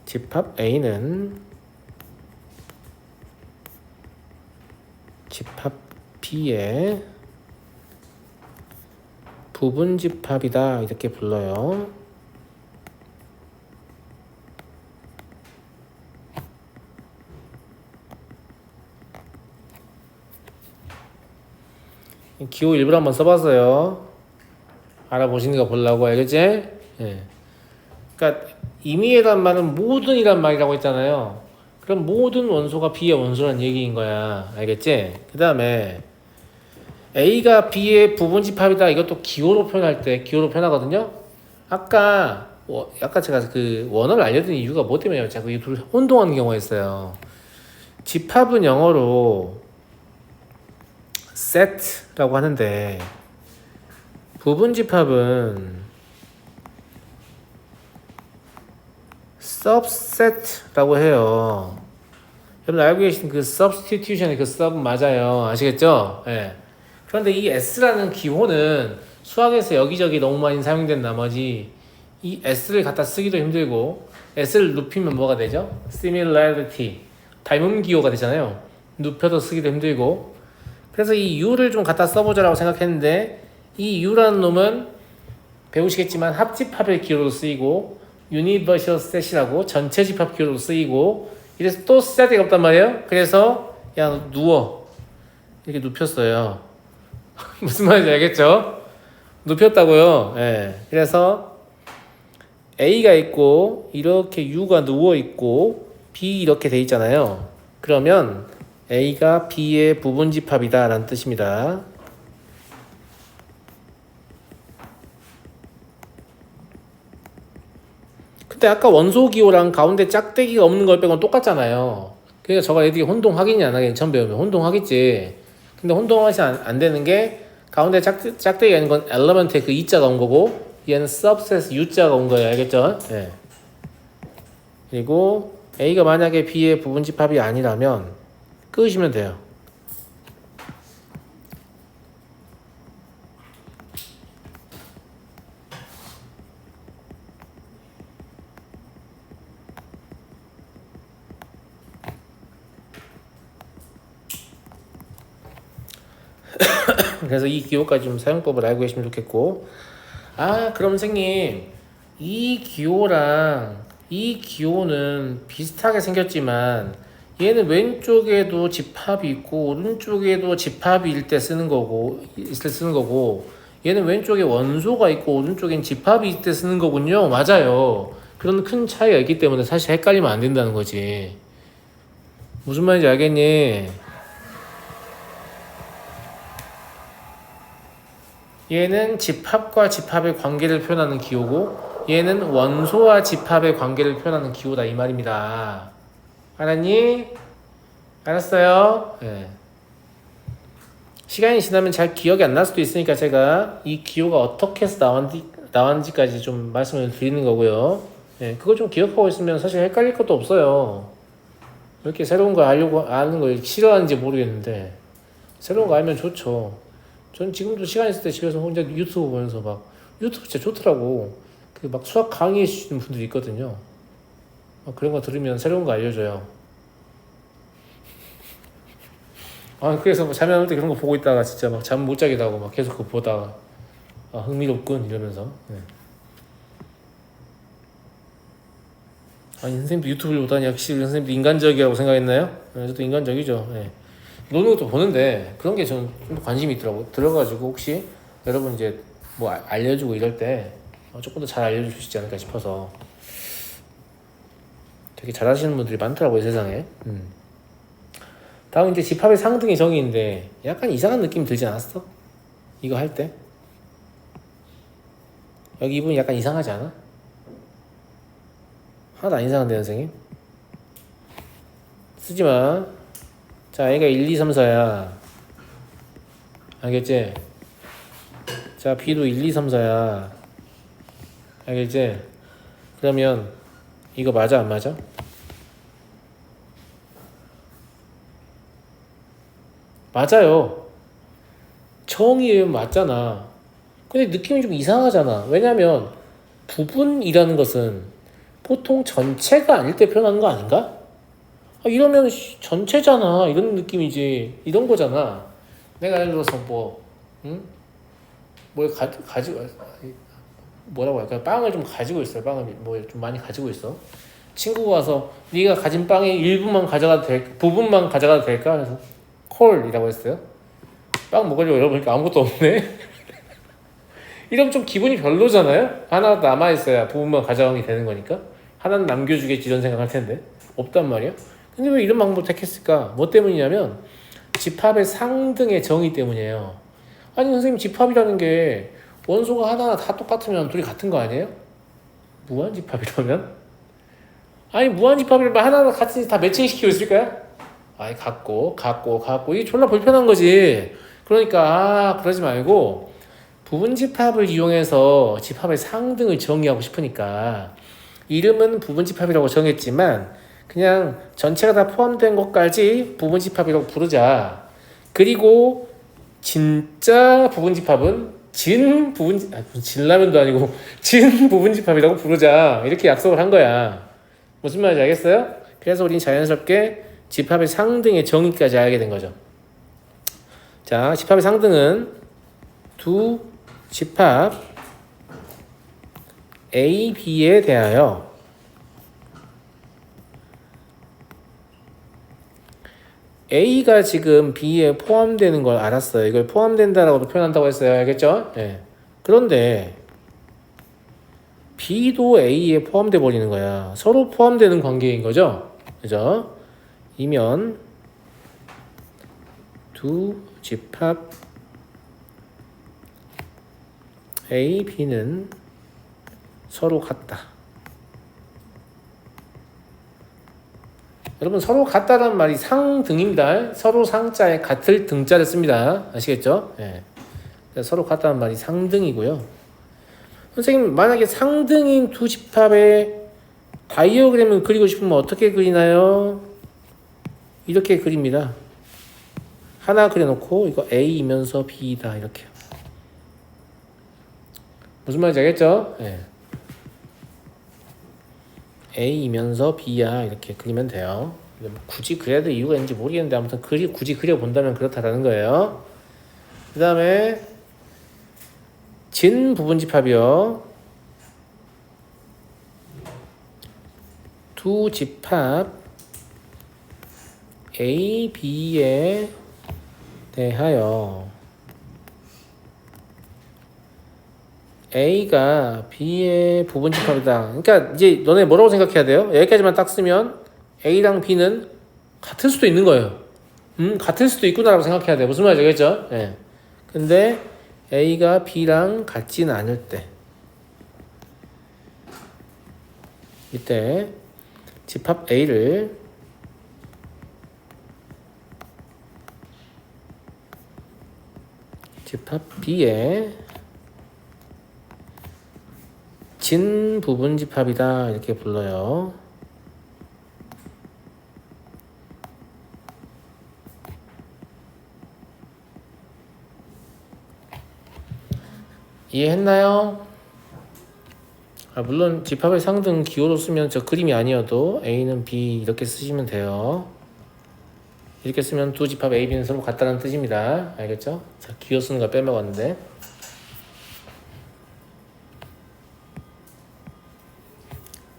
집합 A는 집합 B의 부분집합이다, 이렇게 불러요. 기호 일부러 한번 써봤어요. 알아보시는 거 보려고. 알겠지? 예. 그러니까 임의란 말은 모든이란 말이라고 했잖아요. 그럼 모든 원소가 B의 원소란 얘기인 거야. 알겠지? 그 다음에 A가 B의 부분집합이다. 이것도 기호로 표현할 때 기호로 표현하거든요. 아까 제가 그 원어를 알려드린 이유가 뭐 때문이에요? 제가 이 둘 혼동하는 경우가 있어요. 집합은 영어로 set라고 하는데 부분집합은 subset라고 해요. 여러분 알고 계신 그 substitution의 그 sub 맞아요. 아시겠죠? 예. 그런데 이 s라는 기호는 수학에서 여기저기 너무 많이 사용된 나머지 이 s를 갖다 쓰기도 힘들고 s를 눕히면 뭐가 되죠? similarity 닮음 기호가 되잖아요. 눕혀서 쓰기도 힘들고 그래서 이 u를 좀 갖다 써보자라고 생각했는데 이 u라는 놈은 배우시겠지만 합집합의 기호로 쓰이고 universal set이라고 전체 집합 기호로 쓰이고 이래서 또 쓸 데가 없단 말이에요. 그래서 야 너 누워 이렇게 눕혔어요. 무슨 말인지 알겠죠? 눕혔다고요. 예. 그래서 A가 있고 이렇게 U가 누워 있고 B 이렇게 돼 있잖아요. 그러면 A가 B의 부분집합이다 라는 뜻입니다. 근데 아까 원소기호랑 가운데 짝대기가 없는 걸 빼고는 똑같잖아요. 그러니까 저가 애들이 혼동하겠냐 안 하겠냐 처음 배우면 혼동하겠지. 근데 혼동하시 안 되는 게 가운데 짝대기가 있는 건 엘리먼트에 그 E자가 온 거고 얘는 subset U자가 온 거예요. 알겠죠? 네. 그리고 A가 만약에 B의 부분집합이 아니라면 끄시면 돼요. 그래서 이 기호까지 좀 사용법을 알고 계시면 좋겠고 그럼 선생님 이 기호랑 이 기호는 비슷하게 생겼지만 얘는 왼쪽에도 집합이 있고 오른쪽에도 집합일 때 쓰는 거고 얘는 왼쪽에 원소가 있고 오른쪽엔 집합이 있을 때 쓰는 거군요. 맞아요. 그런 큰 차이가 있기 때문에 사실 헷갈리면 안 된다는 거지. 무슨 말인지 알겠니? 얘는 집합과 집합의 관계를 표현하는 기호고 얘는 원소와 집합의 관계를 표현하는 기호다 이 말입니다. 알았니? 알았어요? 네. 시간이 지나면 잘 기억이 안 날 수도 있으니까 제가 이 기호가 어떻게 해서 나왔는지까지 좀 말씀을 드리는 거고요. 네, 그거 좀 기억하고 있으면 사실 헷갈릴 것도 없어요. 이렇게 새로운 걸 아는 걸 싫어하는지 모르겠는데 새로운 거 알면 좋죠. 전 지금도 시간 있을 때 집에서 혼자 유튜브 보면서 막 유튜브 진짜 좋더라고. 그 막 수학 강의해 주시는 분들이 있거든요. 그런 거 들으면 새로운 거 알려줘요. 그래서 뭐 잠이 안 올 때 그런 거 보고 있다가 진짜 막 잠 못 자기도 하고 막 계속 그거 보다가 흥미롭군 이러면서. 네. 선생님도 유튜브를 보다니 역시 선생님도 인간적이라고 생각했나요? 저도 인간적이죠. 네. 노는 것도 보는데 그런 게 저는 좀 관심이 있더라고. 들어가지고 혹시 여러분 이제 뭐 알려주고 이럴 때 조금 더 잘 알려줄 수 있지 않을까 싶어서 되게 잘하시는 분들이 많더라고요 세상에. 다음 이제 집합의 상등의 정의인데 약간 이상한 느낌 들지 않았어? 이거 할 때? 여기 이 부분 약간 이상하지 않아? 하나도 안 이상한데 선생님? 쓰지마. 자 A가 1, 2, 3, 4야 알겠지? 자 B도 1, 2, 3, 4야 알겠지? 그러면 이거 맞아 안 맞아? 맞아요. 정의에 맞잖아. 근데 느낌이 좀 이상하잖아. 왜냐면 부분이라는 것은 보통 전체가 아닐 때 표현하는 거 아닌가? 이러면 전체잖아 이런 느낌이지. 이런 거잖아. 내가 예를 들어서 뭘 가지고 뭐라고 할까? 빵을 좀 가지고 있어요. 빵을 뭐 좀 많이 가지고 있어. 친구가 와서 네가 가진 빵의 일부만 가져가도 부분만 가져가도 될까? 그래서 콜이라고 했어요. 빵 먹으려고 열어보니까 아무것도 없네. 이러면 좀 기분이 별로잖아요. 하나 남아있어야 부분만 가져가게 되는 거니까. 하나는 남겨주겠지 이런 생각할 텐데 없단 말이야. 근데 왜 이런 방법을 택했을까? 뭐 때문이냐면 집합의 상등의 정의 때문이에요. 아니 선생님, 집합이라는 게 원소가 하나하나 다 똑같으면 둘이 같은 거 아니에요? 무한집합이라면? 아니 무한집합이라면 하나하나 같은 다 매칭시키고 있을까요? 아니 같고 이게 졸라 불편한 거지. 그러니까 그러지 말고 부분집합을 이용해서 집합의 상등을 정의하고 싶으니까 이름은 부분집합이라고 정했지만 그냥 전체가 다 포함된 것까지 부분집합이라고 부르자. 그리고 진짜 부분집합은 진라면도 아니고 진부분집합이라고 부르자. 이렇게 약속을 한 거야. 무슨 말인지 알겠어요? 그래서 우린 자연스럽게 집합의 상등의 정의까지 알게 된 거죠. 자, 집합의 상등은 두 집합 A, B에 대하여 A가 지금 B에 포함되는 걸 알았어요. 이걸 포함된다라고도 표현한다고 했어요. 알겠죠? 네. 그런데 B도 A에 포함돼 버리는 거야. 서로 포함되는 관계인 거죠? 그죠? 이면 두 집합 A, B는 서로 같다. 여러분, 서로 같다는 말이 상등입니다. 서로 상자에 같을 등자를 씁니다. 아시겠죠? 네. 서로 같다는 말이 상등이고요. 선생님, 만약에 상등인 두 집합의 다이어그램을 그리고 싶으면 어떻게 그리나요? 이렇게 그립니다. 하나 그려놓고 이거 A이면서 B다 이렇게. 무슨 말인지 알겠죠? 네. A이면서 B야 이렇게 그리면 돼요. 뭐 굳이 그려야 될 이유가 있는지 모르겠는데 아무튼 굳이 그려본다면 그렇다라는 거예요. 그 다음에 진 부분집합이요. 두 집합 A, B에 대하여 A가 B의 부분집합이다. 그러니까 이제 너네 뭐라고 생각해야 돼요? 여기까지만 딱 쓰면 A랑 B는 같을 수도 있는 거예요. 같을 수도 있구나라고 생각해야 돼. 무슨 말인지 알겠죠? 예. 근데 A가 B랑 같지는 않을 때 이때 집합 A를 집합 B에 진 부분집합이다 이렇게 불러요. 이해했나요? 물론 집합의 상등 기호로 쓰면 저 그림이 아니어도 A는 B 이렇게 쓰시면 돼요. 이렇게 쓰면 두 집합 A, B는 서로 같다는 뜻입니다. 알겠죠? 자, 기호 쓰는 거 빼먹었는데.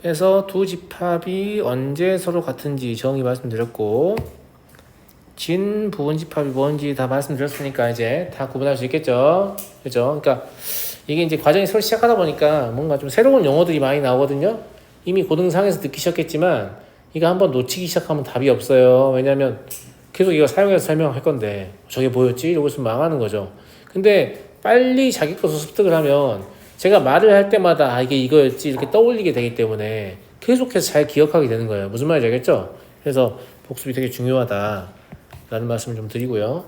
그래서 두 집합이 언제 서로 같은지 정의 말씀드렸고 진 부분집합이 뭔지 다 말씀드렸으니까 이제 다 구분할 수 있겠죠? 그죠? 그러니까 이게 이제 과정이 서로 시작하다 보니까 뭔가 좀 새로운 용어들이 많이 나오거든요. 이미 고등상에서 느끼셨겠지만 이거 한번 놓치기 시작하면 답이 없어요. 왜냐면 계속 이거 사용해서 설명할 건데 저게 뭐였지? 이러고 있으면 망하는 거죠. 근데 빨리 자기 것으로 습득을 하면 제가 말을 할 때마다 아 이게 이거였지 이렇게 떠올리게 되기 때문에 계속해서 잘 기억하게 되는 거예요. 무슨 말인지 알겠죠? 그래서 복습이 되게 중요하다 라는 말씀을 좀 드리고요.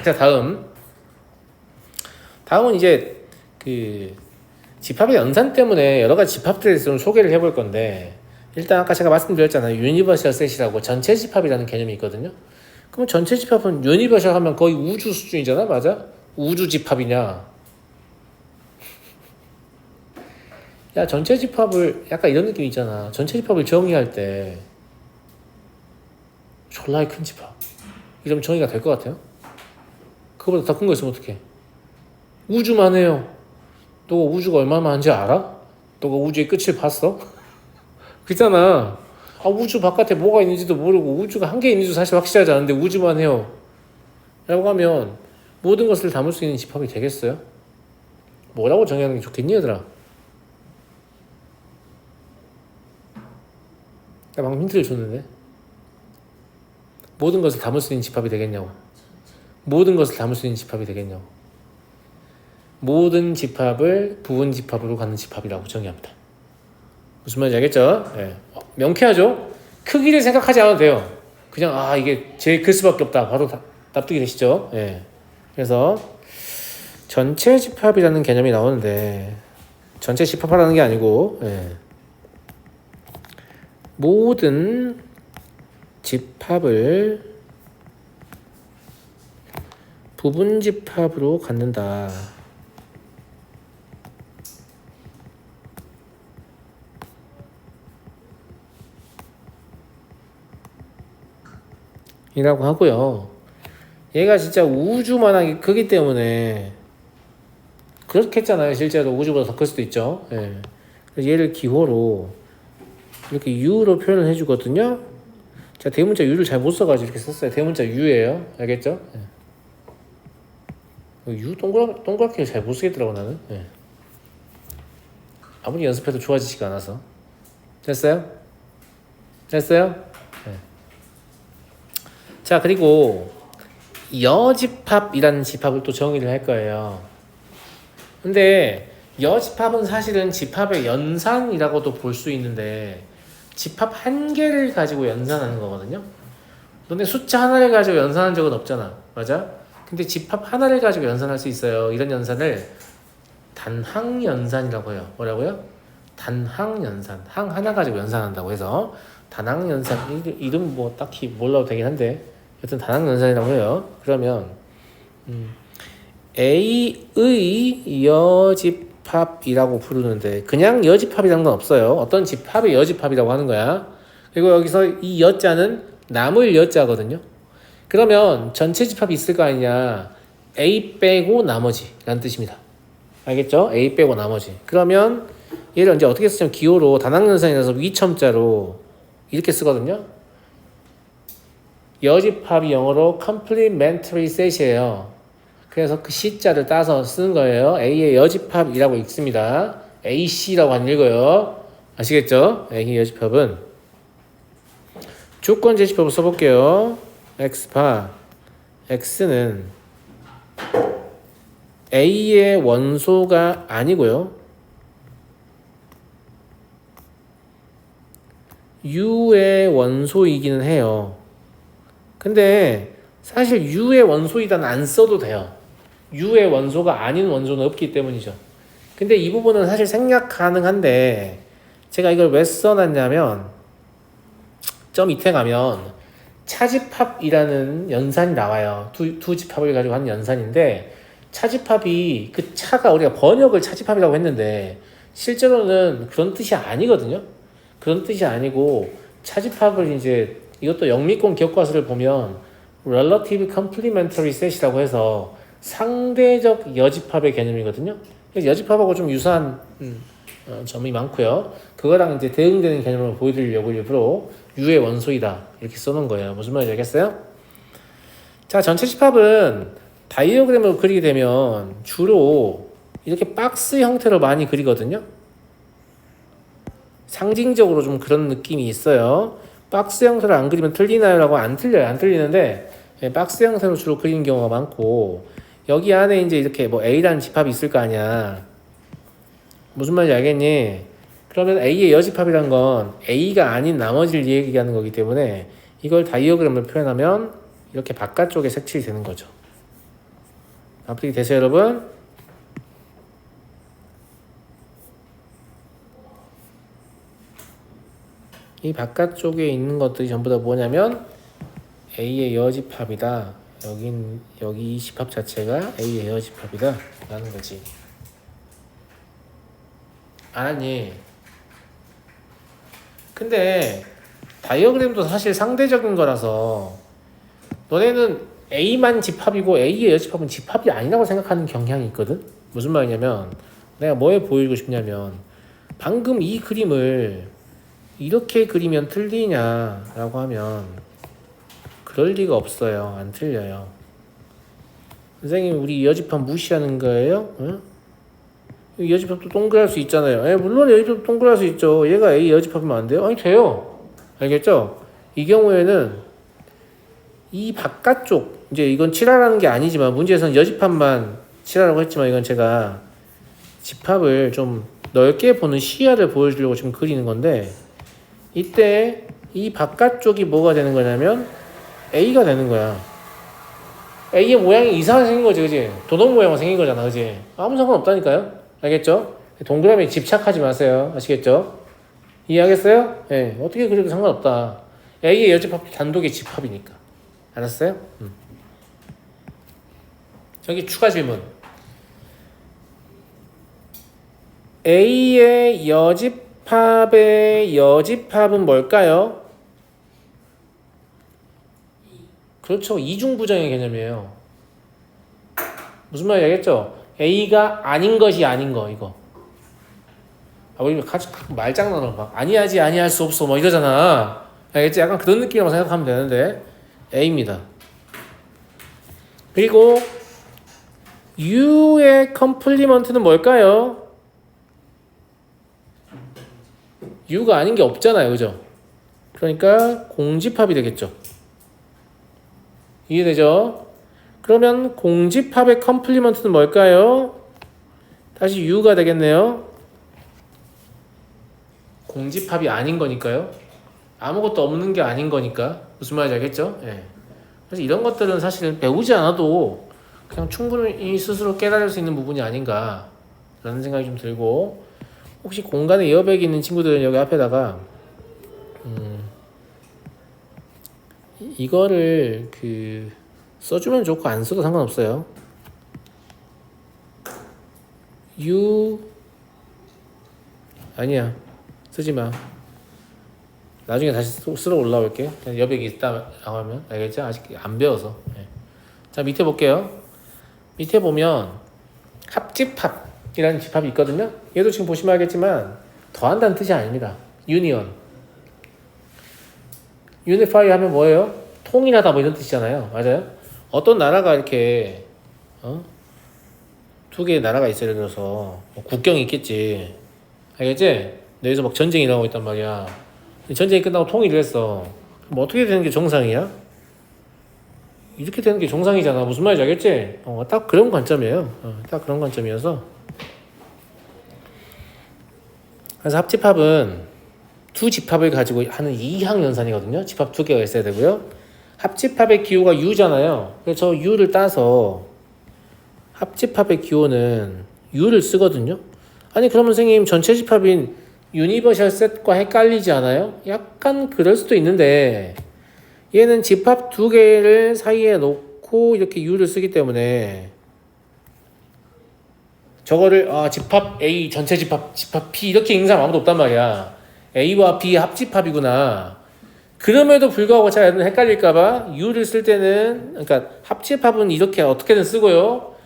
자, 다음은 이제 그 집합의 연산 때문에 여러 가지 집합들에 대해서 좀 소개를 해볼 건데 일단 아까 제가 말씀드렸잖아요. 유니버셜 셋이라고 전체 집합이라는 개념이 있거든요. 그럼 전체 집합은 유니버셜 하면 거의 우주 수준이잖아. 맞아? 우주 집합이냐? 야, 전체 집합을 약간 이런 느낌 있잖아. 전체 집합을 정의할 때 졸라이 큰 집합 이러면 정의가 될 것 같아요? 그거보다 더 큰 거 있으면 어떡해? 우주만 해요. 너가 우주가 얼마나 많은지 알아? 너가 우주의 끝을 봤어? 그잖아. 아, 우주 바깥에 뭐가 있는지도 모르고 우주가 한 개 있는지도 사실 확실하지 않은데 우주만 해요. 라고 하면 모든 것을 담을 수 있는 집합이 되겠어요? 뭐라고 정의하는 게 좋겠니 얘들아? 나 방금 힌트를 줬는데 모든 것을 담을 수 있는 집합이 되겠냐고. 모든 것을 담을 수 있는 집합이 되겠냐고. 모든 집합을 부분 집합으로 갖는 집합이라고 정의합니다. 무슨 말인지 알겠죠? 네. 명쾌하죠? 크기를 생각하지 않아도 돼요. 그냥 이게 제일 클 수밖에 없다. 바로 납득이 되시죠? 네. 그래서 전체 집합이라는 개념이 나오는데 전체 집합하라는 게 아니고 모든 집합을 부분 집합으로 갖는다. 이라고 하고요. 얘가 진짜 우주만하게 크기 때문에 그렇게 했잖아요. 실제로 우주보다 더 클 수도 있죠. 예. 그래서 얘를 기호로 이렇게 U로 표현을 해주거든요. 제가 대문자 U를 잘 못 써가지고 이렇게 썼어요. 대문자 U예요. 알겠죠? 예. U 동그랗게 잘 못 쓰겠더라고 나는. 예. 아무리 연습해도 좋아지지가 않아서. 됐어요? 됐어요? 예. 자, 그리고 여집합이라는 집합을 또 정의를 할 거예요. 근데 여집합은 사실은 집합의 연산이라고도 볼 수 있는데 집합 한 개를 가지고 연산하는 거거든요. 너네 숫자 하나를 가지고 연산한 적은 없잖아. 맞아? 근데 집합 하나를 가지고 연산할 수 있어요. 이런 연산을 단항연산이라고 해요. 뭐라고요? 단항연산. 항 하나 가지고 연산한다고 해서 단항연산. 이름 뭐 딱히 몰라도 되긴 한데 여튼 단항연산이라고 해요. 그러면 A의 여집합이라고 부르는데 그냥 여집합이라는 건 없어요. 어떤 집합의 여집합이라고 하는 거야. 그리고 여기서 이 여자는 남을 여자거든요. 그러면 전체 집합이 있을 거 아니냐. A 빼고 나머지 라는 뜻입니다. 알겠죠? A 빼고 나머지. 그러면 얘를 이제 어떻게 쓰냐면 기호로 단항연산이라서 위첨자로 이렇게 쓰거든요. 여집합이 영어로 complementary set이에요. 그래서 그 C자를 따서 쓰는 거예요. A의 여집합이라고 읽습니다. AC라고 안 읽어요. 아시겠죠? A의 여집합은 조건 제집합을 써볼게요. X바 X는 A의 원소가 아니고요. U의 원소이기는 해요. 근데 사실 U의 원소이다는 안 써도 돼요. U의 원소가 아닌 원소는 없기 때문이죠. 근데 이 부분은 사실 생략 가능한데 제가 이걸 왜 써놨냐면 점 밑에 가면 차집합이라는 연산이 나와요. 두 집합을 가지고 하는 연산인데 차집합이 그 차가 우리가 번역을 차집합이라고 했는데 실제로는 그런 뜻이 아니거든요. 그런 뜻이 아니고 차집합을 이제 이것도 영미권 기억과서를 보면 relative complementary set이라고 해서 상대적 여집합의 개념이거든요. 그래서 여집합하고 좀 유사한 점이 많고요. 그거랑 이제 대응되는 개념을 보여드리려고 일부러 U의 원소이다 이렇게 써놓은 거예요. 무슨 말인지 알겠어요? 자, 전체 집합은 다이어그램으로 그리게 되면 주로 이렇게 박스 형태로 많이 그리거든요. 상징적으로 좀 그런 느낌이 있어요. 박스 형태로 안 그리면 틀리나요? 라고 안 틀려요. 안 틀리는데 박스 형태로 주로 그리는 경우가 많고 여기 안에 이제 이렇게 뭐 A라는 집합이 있을 거 아니야. 무슨 말인지 알겠니? 그러면 A의 여집합이란 건 A가 아닌 나머지를 얘기하는 거기 때문에 이걸 다이어그램을 표현하면 이렇게 바깥쪽에 색칠이 되는 거죠. 납득이 되세요, 여러분? 이 바깥쪽에 있는 것들이 전부 다 뭐냐면 A의 여집합이다. 여기 이 집합 자체가 A의 여집합이다 라는 거지. 아니 근데 다이어그램도 사실 상대적인 거라서 너네는 A만 집합이고 A의 여집합은 집합이 아니라고 생각하는 경향이 있거든. 무슨 말이냐면 내가 뭐에 보이고 싶냐면 방금 이 그림을 이렇게 그리면 틀리냐라고 하면 그럴 리가 없어요. 안 틀려요. 선생님 우리 여집합 무시하는 거예요? 응? 여집합도 동그랄 수 있잖아요. 물론 여집합도 동그랄 수 있죠. 얘가 A 여집합이면 안 돼요? 아니 돼요. 알겠죠? 이 경우에는 이 바깥쪽 이제 이건 칠하라는 게 아니지만 문제에서는 여집합만 칠하라고 했지만 이건 제가 집합을 좀 넓게 보는 시야를 보여주려고 지금 그리는 건데 이때 이 바깥쪽이 뭐가 되는 거냐면 A가 되는 거야. A의 모양이 이상하게 생긴 거지, 그지? 도넛 모양으로 생긴 거잖아, 그지? 아무 상관없다니까요? 알겠죠? 동그라미에 집착하지 마세요. 아시겠죠? 이해하겠어요? 네, 어떻게 그래도 상관없다. A의 여집합 단독의 집합이니까. 알았어요? 저기 추가 질문. A의 여집합의 여집합은 뭘까요? 그렇죠. 이중부정의 개념이에요. 무슨 말인지 알겠죠? A가 아닌 것이 아닌 거 이거. 우리 말장난으로 막 아니하지 아니할 수 없어 뭐 이러잖아. 알겠지? 약간 그런 느낌이라고 생각하면 되는데 A입니다. 그리고 U의 컴플리먼트는 뭘까요? U가 아닌 게 없잖아요. 그죠? 그러니까 공집합이 되겠죠. 이해되죠? 그러면 공집합의 컴플리먼트는 뭘까요? 다시 U가 되겠네요. 공집합이 아닌 거니까요. 아무것도 없는 게 아닌 거니까. 무슨 말인지 알겠죠? 예. 그래서 이런 것들은 사실 배우지 않아도 그냥 충분히 스스로 깨달을 수 있는 부분이 아닌가 라는 생각이 좀 들고, 혹시 공간에 에어백이 있는 친구들은 여기 앞에다가 이거를 써주면 좋고 안 써도 상관없어요. 아니야, 쓰지 마. 나중에 다시 쓰러 올라올게. 여백이 있다 하면 알겠죠? 아직 안 배워서. 네. 자, 밑에 볼게요. 밑에 보면 합집합이라는 집합이 있거든요. 얘도 지금 보시면 알겠지만 더한다는 뜻이 아닙니다. 유니언. 유니파이 하면 뭐예요? 통일하다 뭐 이런 뜻이잖아요. 맞아요? 어떤 나라가 이렇게 두 개의 나라가 있어요. 예를 들어서 국경이 있겠지. 알겠지? 여기서 막 전쟁이 일어나고 있단 말이야. 전쟁이 끝나고 통일을 했어. 뭐 어떻게 되는 게 정상이야? 이렇게 되는 게 정상이잖아. 무슨 말인지 알겠지? 딱 그런 관점이에요. 딱 그런 관점이어서. 그래서 합집합은 두 집합을 가지고 하는 이항연산이거든요. 집합 두 개가 있어야 되고요. 합집합의 기호가 U잖아요. 그래서 저 U를 따서 합집합의 기호는 U를 쓰거든요. 아니 그러면 선생님 전체 집합인 유니버셜 셋과 헷갈리지 않아요? 약간 그럴 수도 있는데 얘는 집합 두 개를 사이에 놓고 이렇게 U를 쓰기 때문에 저거를 집합 A 전체 집합 P 이렇게 읽는 사람 아무도 없단 말이야. A와 B 합집합이구나. 그럼에도 불구하고 제가 애들 헷갈릴까봐 U를 쓸 때는, 그러니까 합집합은 이렇게 어떻게든 쓰고요.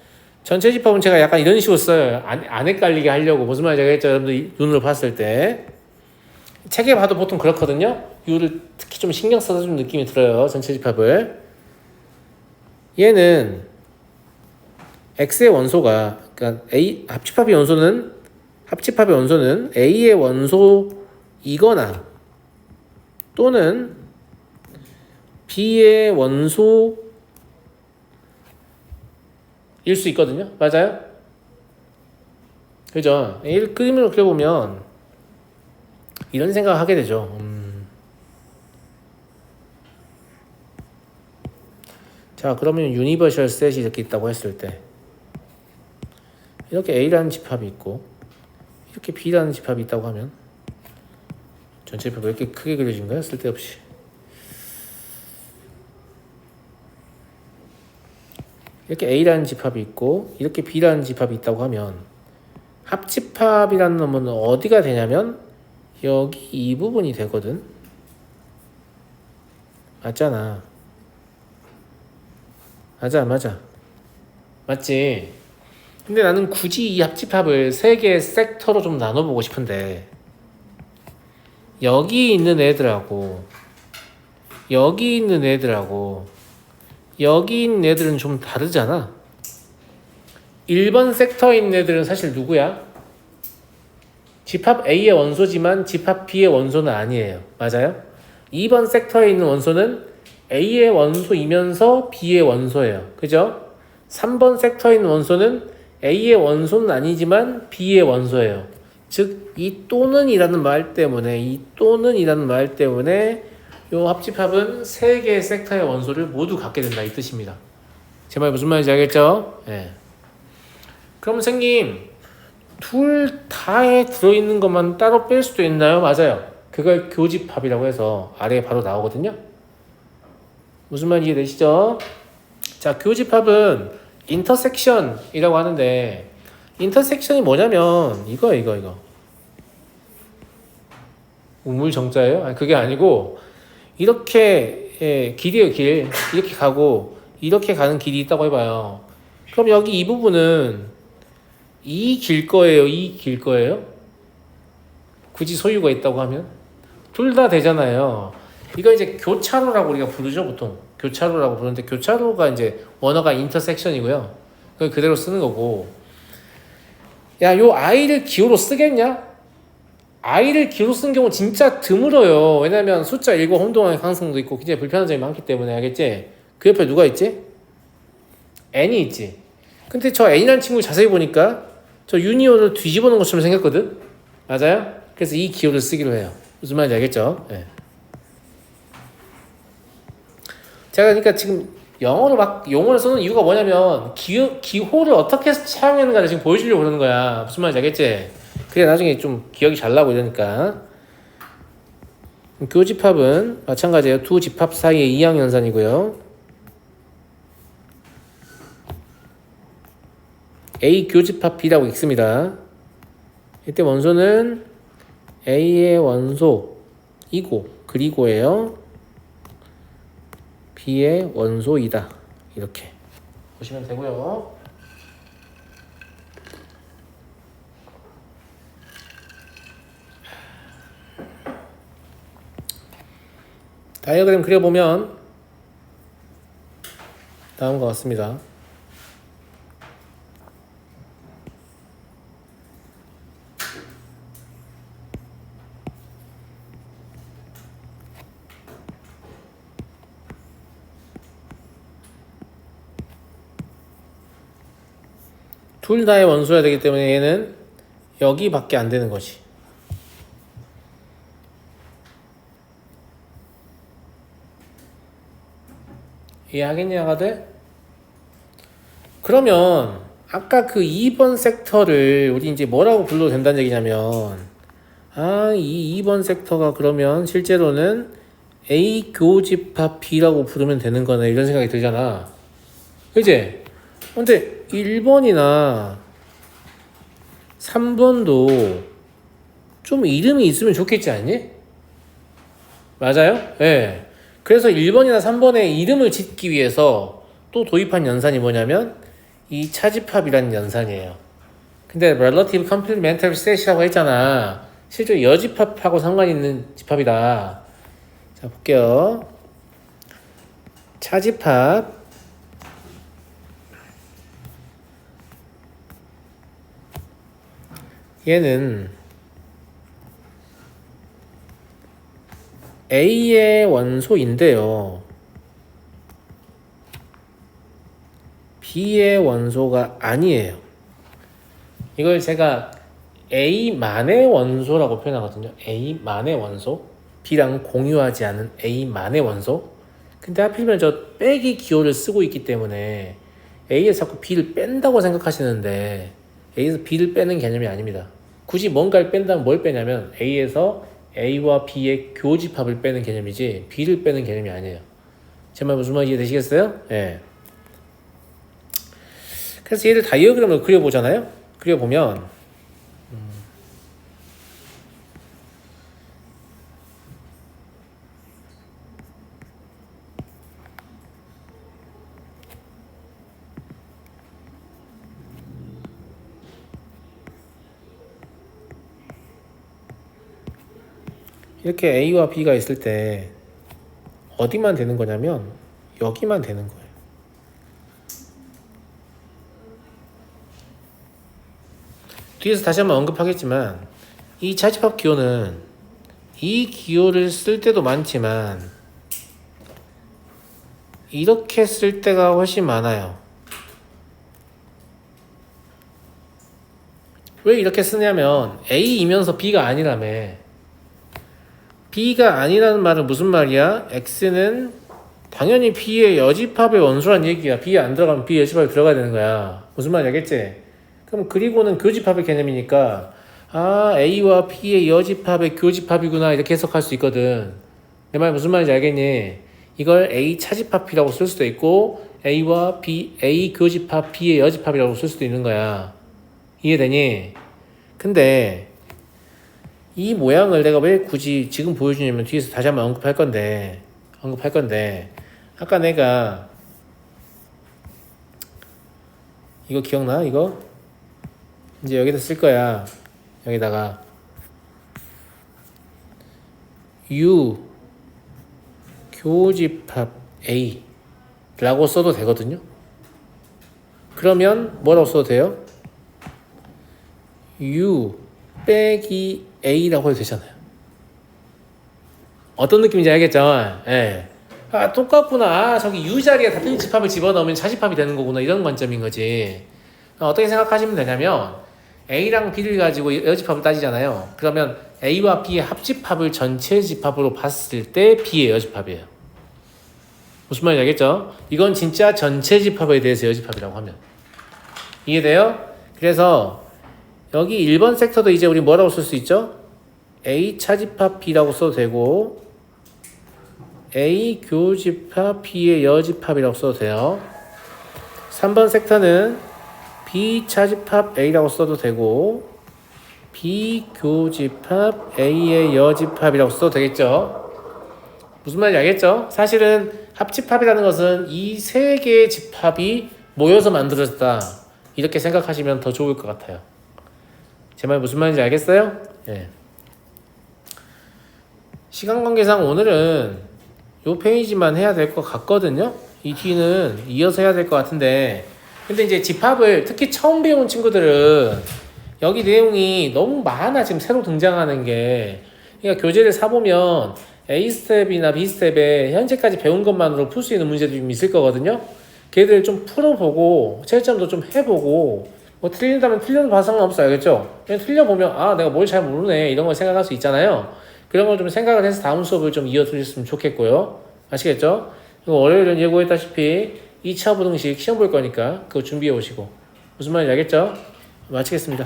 전체 집합은 제가 약간 이런 식으로 써요. 안 헷갈리게 하려고. 무슨 말인지 알겠죠? 여러분들 눈으로 봤을 때. 책에 봐도 보통 그렇거든요. U를 특히 좀 신경 써서 좀 느낌이 들어요. 전체 집합을. 얘는 X의 원소가, 그러니까 합집합의 원소는 A의 원소이거나 또는 B의 원소일 수 있거든요. 맞아요? 그죠? 그림을 그려보면 이런 생각을 하게 되죠. 자, 그러면 유니버셜 셋이 이렇게 있다고 했을 때 이렇게 A라는 집합이 있고 이렇게 B라는 집합이 있다고 하면 전체 집합이 왜 이렇게 크게 그려진 거야? 쓸데없이. 이렇게 A라는 집합이 있고 이렇게 B라는 집합이 있다고 하면 합집합이라는 놈은 어디가 되냐면 여기 이 부분이 되거든. 맞잖아. 맞아. 맞지? 근데 나는 굳이 이 합집합을 세 개의 섹터로 좀 나눠보고 싶은데 여기 있는 애들하고 여기 있는 애들은 좀 다르잖아. 1번 섹터에 있는 애들은 사실 누구야? 집합 A의 원소지만 집합 B의 원소는 아니에요. 맞아요? 2번 섹터에 있는 원소는 A의 원소이면서 B의 원소예요. 그죠? 3번 섹터에 있는 원소는 A의 원소는 아니지만 B의 원소예요. 즉, 이 또는이라는 말 때문에 요 합집합은 3개의 섹터의 원소를 모두 갖게 된다. 이 뜻입니다. 제 말 무슨 말인지 알겠죠? 예. 그럼 선생님, 둘 다에 들어있는 것만 따로 뺄 수도 있나요? 맞아요. 그걸 교집합이라고 해서 아래에 바로 나오거든요. 무슨 말인지 이해되시죠? 자, 교집합은 인터섹션이라고 하는데, 인터섹션이 뭐냐면 이거 우물정자예요? 아니, 그게 아니고 이렇게 길이에요. 길 이렇게 가고 이렇게 가는 길이 있다고 해봐요. 그럼 여기 이 부분은 이 길 거예요? 굳이 소유가 있다고 하면 둘 다 되잖아요. 이거 이제 교차로라고 우리가 부르죠. 보통 교차로라고 부르는데, 교차로가 이제 원어가 인터섹션이고요. 그걸 그대로 쓰는 거고, 야, 요 I를 기호로 쓰겠냐? I를 기호로 쓰는 경우 진짜 드물어요. 왜냐면 숫자 1과 혼동할 가능성도 있고 굉장히 불편한 점이 많기 때문에. 알겠지? 그 옆에 누가 있지? N이 있지. 근데 저 N이라는 친구 자세히 보니까 저 유니온을 뒤집어 놓은 것처럼 생겼거든? 맞아요? 그래서 이 기호를 쓰기로 해요. 무슨 말인지 알겠죠? 네. 제가 그러니까 지금 영어로 막 용어를 쓰는 이유가 뭐냐면 기호를 어떻게 사용하는가를 지금 보여주려고 그러는 거야. 무슨 말인지 알겠지? 그래 나중에 좀 기억이 잘 나고 이러니까. 교집합은 마찬가지예요. 두 집합 사이의 이항연산이고요. A 교집합 B라고 읽습니다. 이때 원소는 A의 원소이고 그리고예요. B의 원소이다. 이렇게 보시면 되고요. 다이어그램 그려보면 다음과 같습니다. 둘 다의 원소여야 되기 때문에 얘는 여기밖에 안 되는 거지. 이해하겠니, 아가들? 그러면 아까 그 2번 섹터를 우리 이제 뭐라고 불러도 된다는 얘기냐면, 이 2번 섹터가 그러면 실제로는 A 교집합 B라고 부르면 되는 거네, 이런 생각이 들잖아. 그치? 근데 1번이나 3번도 좀 이름이 있으면 좋겠지 않니? 맞아요? 예. 네. 그래서 1번이나 3번의 이름을 짓기 위해서 또 도입한 연산이 뭐냐면 이 차집합이라는 연산이에요. 근데 relative complementary set이라고 했잖아. 실제로 여집합하고 상관 있는 집합이다. 자, 볼게요. 차집합 얘는 A의 원소인데요. B의 원소가 아니에요. 이걸 제가 A만의 원소라고 표현하거든요. A만의 원소. B랑 공유하지 않은 A만의 원소. 근데 하필이면 저 빼기 기호를 쓰고 있기 때문에 A에서 자꾸 B를 뺀다고 생각하시는데 A에서 B를 빼는 개념이 아닙니다. 굳이 뭔가를 뺀다면 뭘 빼냐면 A에서 A와 B의 교집합을 빼는 개념이지 B를 빼는 개념이 아니에요. 제 말 무슨 말인지 이해되시겠어요? 예. 그래서 얘를 다이어그램을 그려보잖아요. 그려보면 이렇게 A와 B가 있을 때 어디만 되는 거냐면 여기만 되는 거예요. 뒤에서 다시 한번 언급하겠지만 이 차집합 기호는 이 기호를 쓸 때도 많지만 이렇게 쓸 때가 훨씬 많아요. 왜 이렇게 쓰냐면 A이면서 B가 아니라며. B가 아니라는 말은 무슨 말이야? X는 당연히 B의 여집합의 원수란 얘기야. B에 안 들어가면 B 여집합에 들어가야 되는 거야. 무슨 말인지 알겠지? 그럼 그리고는 교집합의 개념이니까 아 A와 B의 여집합의 교집합이구나 이렇게 해석할 수 있거든. 내 말 무슨 말인지 알겠니? 이걸 A 차집합이라고 쓸 수도 있고 A와 B, A 교집합 B의 여집합이라고 쓸 수도 있는 거야. 이해되니? 근데 이 모양을 내가 왜 굳이 지금 보여주냐면 뒤에서 다시 한번 언급할 건데 아까 내가 이거 기억나? 이거? 이제 여기다 쓸 거야. 여기다가 U 교집합 A 라고 써도 되거든요. 그러면 뭐라고 써도 돼요? U 빼기 A라고 해도 되잖아요. 어떤 느낌인지 알겠죠? 예. 아, 똑같구나. 아, 저기 U 자리에 같은 집합을 집어넣으면 차집합이 되는 거구나. 이런 관점인 거지. 어떻게 생각하시면 되냐면 A랑 B를 가지고 여집합을 따지잖아요. 그러면 A와 B의 합집합을 전체 집합으로 봤을 때 B의 여집합이에요. 무슨 말인지 알겠죠? 이건 진짜 전체 집합에 대해서 여집합이라고 하면. 이해돼요? 그래서 여기 1번 섹터도 이제 우리 뭐라고 쓸 수 있죠? A 차집합 B라고 써도 되고 A 교집합 B의 여집합이라고 써도 돼요. 3번 섹터는 B 차집합 A라고 써도 되고 B 교집합 A의 여집합이라고 써도 되겠죠. 무슨 말인지 알겠죠? 사실은 합집합이라는 것은 이 세 개의 집합이 모여서 만들어졌다. 이렇게 생각하시면 더 좋을 것 같아요. 제 말 무슨 말인지 알겠어요? 예. 시간 관계상 오늘은 요 페이지만 해야 될 것 같거든요. 이 뒤는 이어서 해야 될 것 같은데 근데 이제 집합을 특히 처음 배운 친구들은 여기 내용이 너무 많아. 지금 새로 등장하는 게. 그러니까 교재를 사보면 A 스텝이나 B 스텝에 현재까지 배운 것만으로 풀 수 있는 문제도 좀 있을 거거든요. 걔들 좀 풀어보고 채점도 좀 해보고 뭐 틀린다면 틀려도 봐도 상관없어요. 알겠죠? 그냥 틀려보면 아 내가 뭘 잘 모르네 이런 걸 생각할 수 있잖아요. 그런 걸 좀 생각을 해서 다음 수업을 좀 이어드렸으면 좋겠고요. 아시겠죠? 그리고 월요일은 예고했다시피 2차 부등식 시험 볼 거니까 그거 준비해 오시고 무슨 말인지 알겠죠? 마치겠습니다.